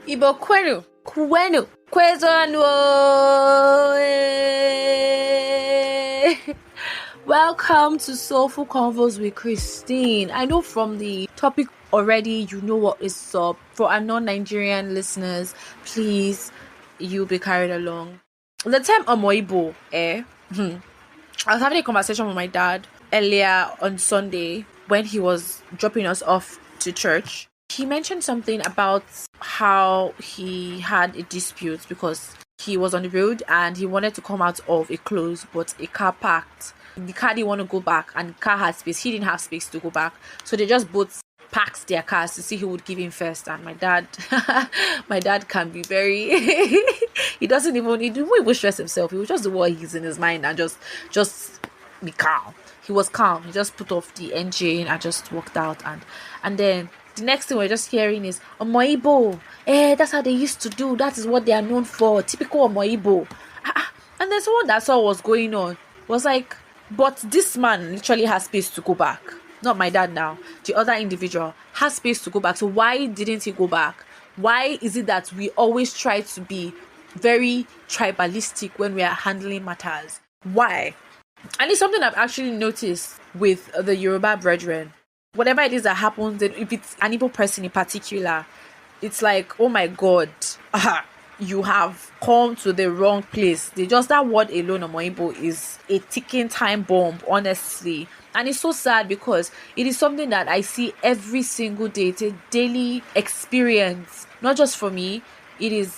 Ibo kwenu, kwezonu. Welcome to Soulful Convos with Christine. I know from the topic already, you know what is up. For our non-Nigerian listeners, please, you'll be carried along. The term Omo Igbo, I was having a conversation with my dad earlier on Sunday when he was dropping us off to church. He mentioned something about how he had a dispute because he was on the road and he wanted to come out of a close, but a car parked. The car didn't want to go back and the car had space. He didn't have space to go back. So they just both parked their cars to see who would give him first. And my dad can be very, he won't even stress himself. He will just do what he's in his mind and just be calm. He was calm. He just put off the engine and just walked out. And then the next thing we're just hearing is Omo Igbo. That's how they used to do. That is what they are known for. Typical Omo Igbo. And then someone that saw what was going on was like, but this man literally has space to go back. Not my dad now. The other individual has space to go back. So why didn't he go back? Why is it that we always try to be very tribalistic when we are handling matters? Why? And it's something I've actually noticed with the Yoruba brethren. Whatever it is that happens, if it's an Igbo person in particular, it's like, oh my God, you have come to the wrong place. That word alone, Omo Igbo, is a ticking time bomb, honestly. And it's so sad because it is something that I see every single day. It's a daily experience, not just for me. It is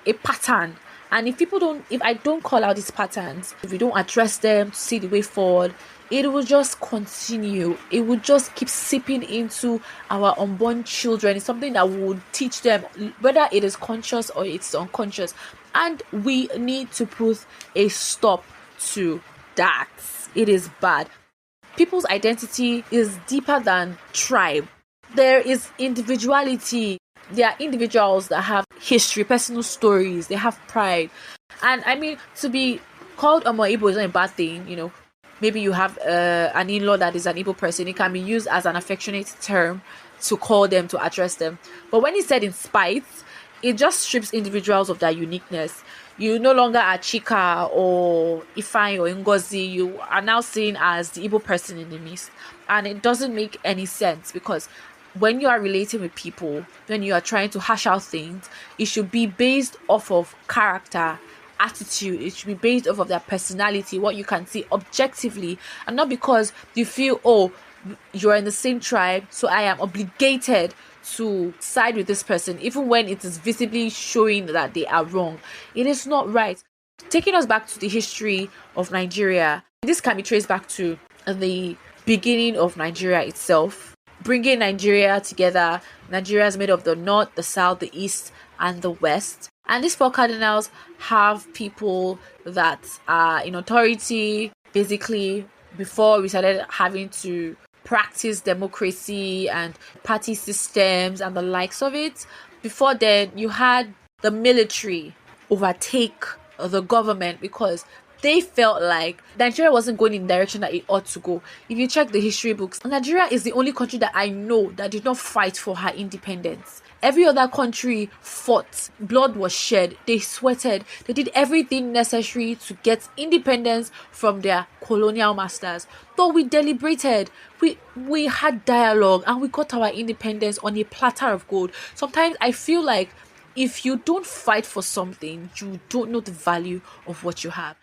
a pattern. And if I don't call out these patterns, if we don't address them to see the way forward, it will just continue. It will just keep seeping into our unborn children. It's something that we would teach them, whether it is conscious or it's unconscious. And we need to put a stop to that. It is bad. People's identity is deeper than tribe. There is individuality. There are individuals that have history, personal stories. They have pride. And I mean, to be called Omo Igbo is not a bad thing, Maybe you have an in-law that is an Igbo person. It can be used as an affectionate term to call them, to address them. But when it's said in spite, it just strips individuals of their uniqueness. You no longer are Chika or Ifeanyi or Ngozi. You are now seen as the Igbo person in the midst. And it doesn't make any sense because when you are relating with people, when you are trying to hash out things, it should be based off of character, attitude. It should be based off of their personality, what you can see objectively, and not because you feel, oh, you're in the same tribe, so I am obligated to side with this person, even when it is visibly showing that they are wrong. It is not right. Taking us back to the history of Nigeria, this can be traced back to the beginning of Nigeria itself. Bringing Nigeria together. Nigeria is made of the north, the south, the east, and the west. And these four cardinals have people that are in authority. Basically, before we started having to practice democracy and party systems and the likes of it, before then, you had the military overtake the government because they felt like Nigeria wasn't going in the direction that it ought to go. If you check the history books, Nigeria is the only country that I know that did not fight for her independence. Every other country fought. Blood was shed. They sweated. They did everything necessary to get independence from their colonial masters. But we deliberated. We had dialogue and we got our independence on a platter of gold. Sometimes I feel like if you don't fight for something, you don't know the value of what you have.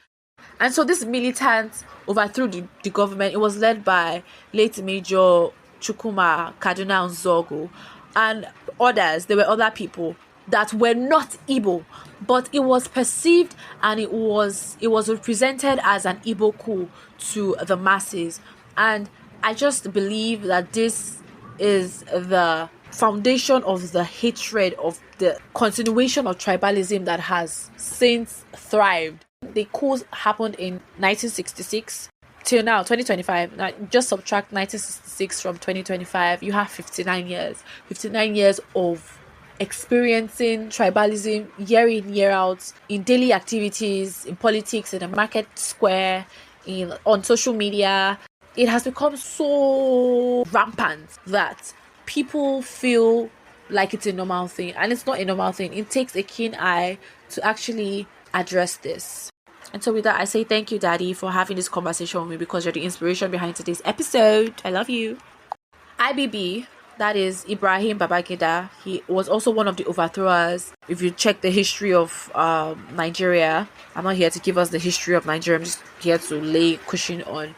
And so this militant overthrew the government. It was led by late Major Chukwuma Kaduna Nzogo and others. There were other people that were not Igbo, but it was perceived and it was represented as an Igbo coup to the masses. And I just believe that this is the foundation of the hatred of the continuation of tribalism that has since thrived. The coup happened in 1966 till now, 2025. Now, just subtract 1966 from 2025, you have 59 years. 59 years of experiencing tribalism year in, year out, in daily activities, in politics, in the market square, on social media. It has become so rampant that people feel like it's a normal thing, and it's not a normal thing. It takes a keen eye to actually address this. And so with that, I say thank you, Daddy, for having this conversation with me, because you're the inspiration behind today's episode. I love you. IBB, that is Ibrahim Babangida. He was also one of the overthrowers. If you check the history of Nigeria, I'm not here to give us the history of Nigeria. I'm just here to lay cushion on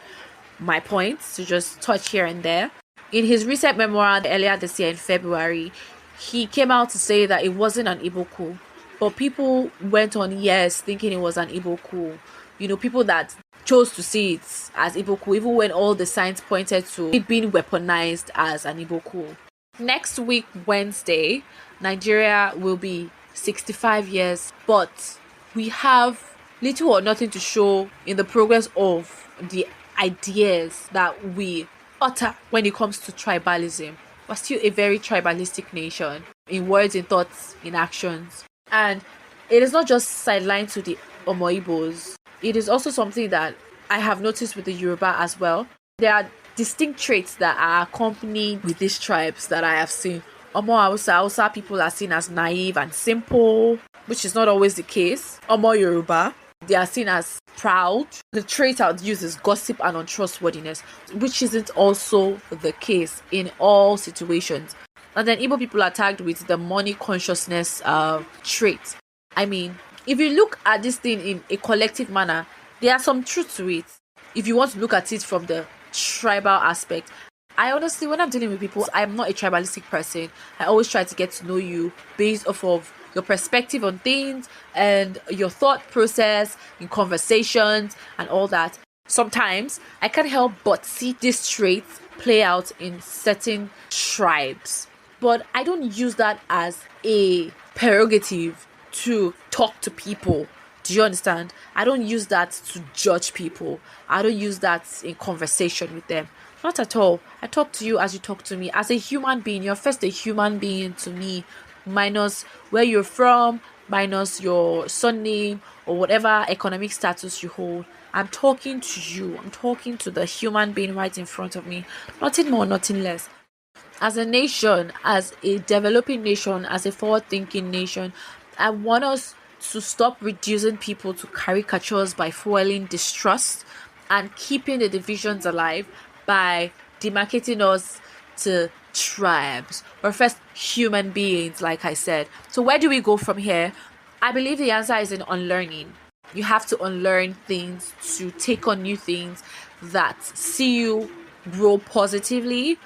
my points, to just touch here and there. In his recent memoir earlier this year in February, he came out to say that it wasn't an Igbo coup. But people went on years thinking it was an Igbo coup. People that chose to see it as Igbo coup, even when all the signs pointed to it being weaponized as an Igbo coup. Next week, Wednesday, Nigeria will be 65 years, but we have little or nothing to show in the progress of the ideas that we utter when it comes to tribalism. We're still a very tribalistic nation, in words, in thoughts, in actions. And it is not just sidelined to the Omo Igbos. It is also something that I have noticed with the Yoruba as well. There are distinct traits that are accompanied with these tribes that I have seen. Omo Hausa people are seen as naive and simple, which is not always the case. Omo Yoruba, they are seen as proud. The trait I would use is gossip and untrustworthiness, which isn't also the case in all situations. And then Igbo people are tagged with the money consciousness trait. I mean, if you look at this thing in a collective manner, there are some truth to it. If you want to look at it from the tribal aspect, I honestly, when I'm dealing with people, I'm not a tribalistic person. I always try to get to know you based off of your perspective on things and your thought process in conversations and all that. Sometimes I can't help but see these traits play out in certain tribes. But I don't use that as a prerogative to talk to people. Do you understand? I don't use that to judge people. I don't use that in conversation with them. Not at all. I talk to you as you talk to me. As a human being, you're first a human being to me. Minus where you're from, minus your surname or whatever economic status you hold. I'm talking to you. I'm talking to the human being right in front of me. Nothing more, nothing less. As a nation, as a developing nation, as a forward-thinking nation, I want us to stop reducing people to caricatures by fueling distrust and keeping the divisions alive by demarcating us to tribes. We're first human beings, like I said. So where do we go from here? I believe the answer is in unlearning. You have to unlearn things to take on new things that see you grow positively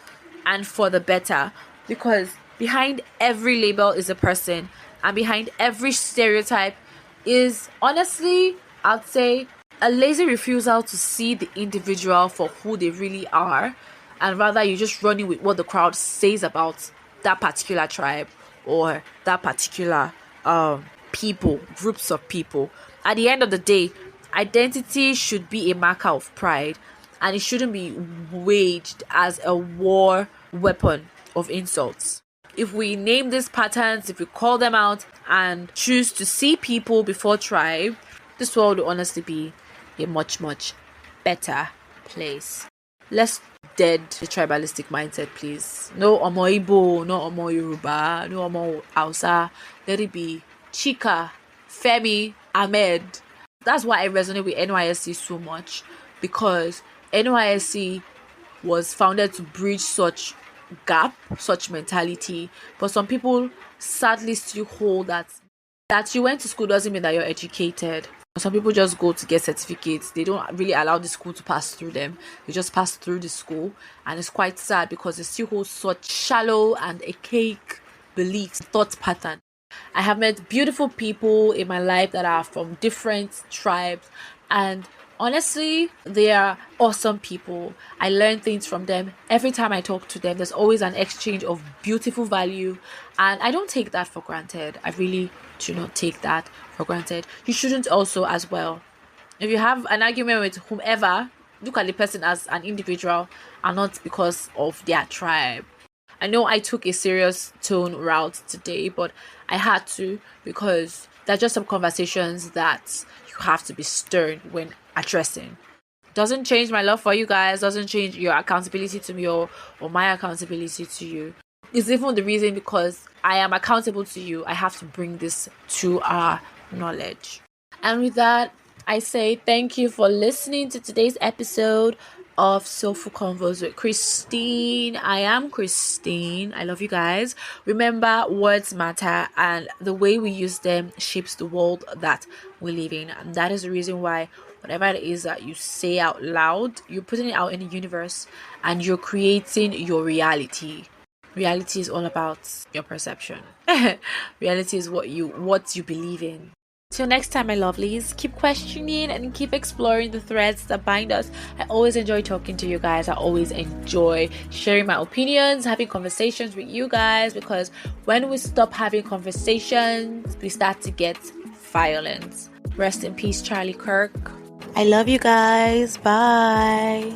and for the better, because behind every label is a person, and behind every stereotype is, honestly, I'd say, a lazy refusal to see the individual for who they really are, and rather you're just running with what the crowd says about that particular tribe or that particular people, groups of people. At the end of the day, identity should be a marker of pride, and it shouldn't be waged as a war weapon of insults. If we name these patterns, if we call them out and choose to see people before tribe, this world will honestly be a much, much better place. Let's dead the tribalistic mindset, please. No Omo Igbo, no Omo Yoruba, no Omo Hausa. Let it be Chika, Femi, Ahmed. That's why I resonate with NYSC so much, because NYSC was founded to bridge such gap, such mentality. But some people sadly still hold that you went to school doesn't mean that you're educated. Some people just go to get certificates. They don't really allow the school to pass through them. They just pass through the school. And it's quite sad because they still hold such shallow and archaic beliefs, thought pattern. I have met beautiful people in my life that are from different tribes, and honestly, they are awesome people. I learn things from them. Every time I talk to them, there's always an exchange of beautiful value, and I don't take that for granted. I really do not take that for granted. You shouldn't also as well. If you have an argument with whomever, look at the person as an individual and not because of their tribe. I know I took a serious tone route today, but I had to, because there are just some conversations that you have to be stern when addressing. Doesn't change my love for you guys, doesn't change your accountability to me or my accountability to you. It's even the reason because I am accountable to you. I have to bring this to our knowledge. And with that, I say thank you for listening to today's episode of Soulful Convos with Christine. I am Christine. I love you guys. Remember, words matter, and the way we use them shapes the world that we live in. And that is the reason why whatever it is that you say out loud, you're putting it out in the universe and you're creating your reality. Reality is all about your perception. Reality is what you believe in. Till next time, my lovelies, keep questioning and keep exploring the threads that bind us. I always enjoy talking to you guys. I always enjoy sharing my opinions, having conversations with you guys, because when we stop having conversations, we start to get violence. Rest in peace, Charlie Kirk. I love you guys. Bye.